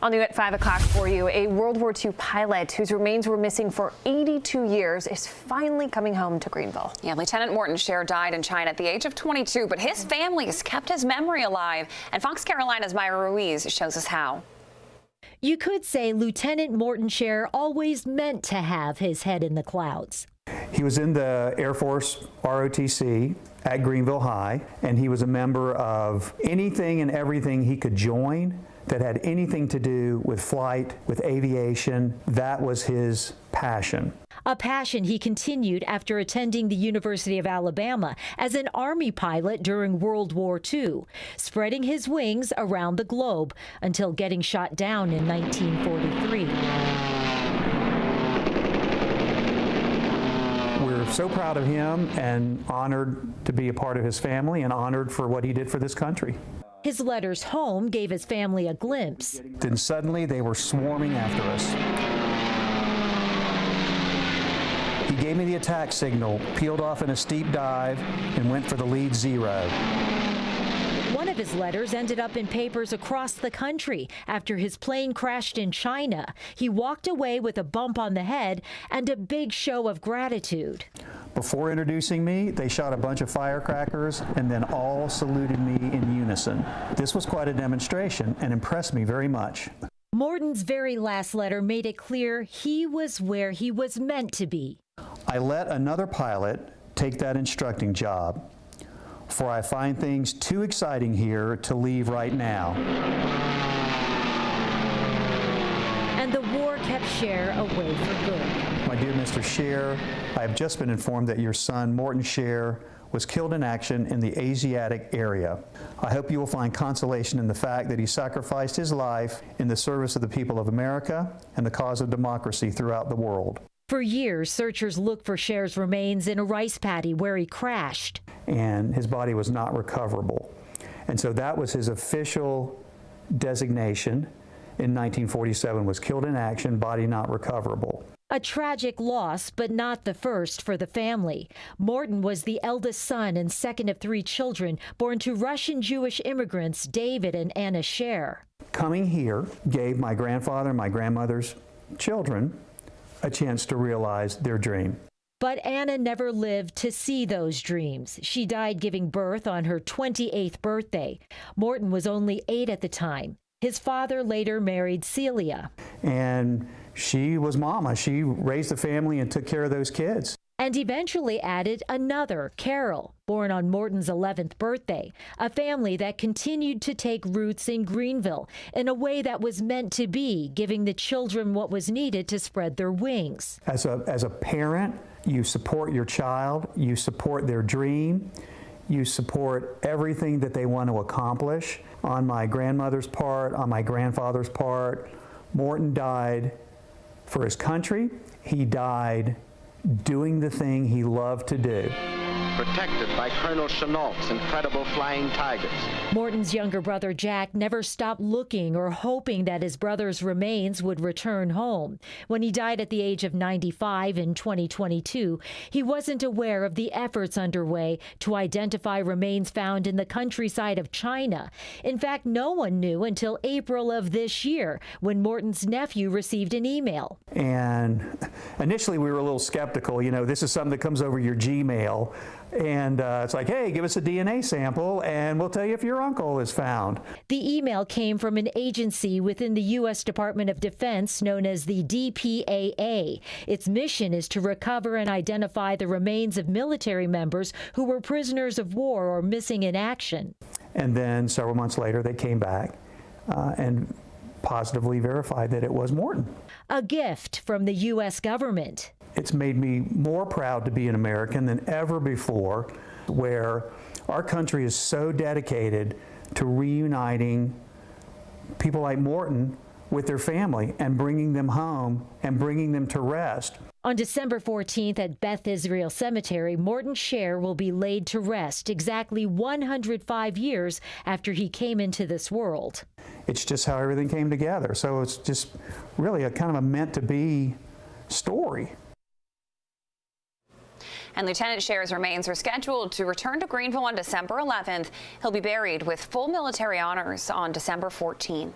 All new at 5 o'clock for you. A World War II pilot whose remains were missing for 82 years is finally coming home to Greenville. Yeah, Lieutenant Morton Scher died in China at the age of 22, but his family has kept his memory alive. And Fox Carolina's Myra Ruiz shows us how. You could say Lieutenant Morton Scher always meant to have his head in the clouds. He was in the Air Force ROTC at Greenville High, and he was a member of anything and everything he could join that had anything to do with flight, with aviation. That was his passion. A passion he continued after attending the University of Alabama as an Army pilot during World War II, spreading his wings around the globe until getting shot down in 1943. We're so proud of him and honored to be a part of his family and honored for what he did for this country. His letters home gave his family a glimpse. Then suddenly they were swarming after us. He gave me the attack signal, peeled off in a steep dive, and went for the lead zero. One of his letters ended up in papers across the country after his plane crashed in China. He walked away with a bump on the head and a big show of gratitude. Before introducing me, they shot a bunch of firecrackers and then all saluted me in unison. This was quite a demonstration and impressed me very much. Morton's very last letter made it clear he was where he was meant to be. I let another pilot take that instructing job, for I find things too exciting here to leave right now. And the war kept Scher away for good. My dear Mr. Scher, I have just been informed that your son, Morton Scher, was killed in action in the Asiatic area. I hope you will find consolation in the fact that he sacrificed his life in the service of the people of America and the cause of democracy throughout the world. For years, searchers looked for Scher's remains in a rice paddy where he crashed. And his body was not recoverable. And so that was his official designation in 1947, was killed in action, body not recoverable. A tragic loss, but not the first for the family. Morton was the eldest son and second of 3 children born to Russian Jewish immigrants David and Anna Scher. Coming here gave my grandfather and my grandmother's children a chance to realize their dream. But Anna never lived to see those dreams. She died giving birth on her 28th birthday. Morton was only 8 at the time. His father later married Celia. And she was mama. She raised the family and took care of those kids. And eventually added another, Carol, born on Morton's 11th birthday, a family that continued to take roots in Greenville in a way that was meant to be, giving the children what was needed to spread their wings. As a parent, you support your child, you support their dream, you support everything that they want to accomplish. On my grandmother's part, on my grandfather's part, Morton died for his country. He died doing the thing he loved to do. Protected by Colonel Chenault's incredible flying tigers. Morton's younger brother Jack never stopped looking or hoping that his brother's remains would return home. When he died at the age of 95 in 2022, he wasn't aware of the efforts underway to identify remains found in the countryside of China. In fact, no one knew until April of this year when Morton's nephew received an email. And initially we were a little skeptical. You know, this is something that comes over your Gmail. And it's like, hey, give us a DNA sample and we'll tell you if your uncle is found. The email came from an agency within the U.S. Department of Defense known as the DPAA. Its mission is to recover and identify the remains of military members who were prisoners of war or missing in action. And then several months later, they came back and positively verified that it was Morton. A gift from the U.S. government. It's made me more proud to be an American than ever before, where our country is so dedicated to reuniting people like Morton with their family and bringing them home and bringing them to rest. On December 14th at Beth Israel Cemetery, Morton Scher will be laid to rest exactly 105 years after he came into this world. It's just how everything came together. So it's just really a kind of a meant-to-be story. And Lieutenant Scher's remains are scheduled to return to Greenville on December 11th. He'll be buried with full military honors on December 14th.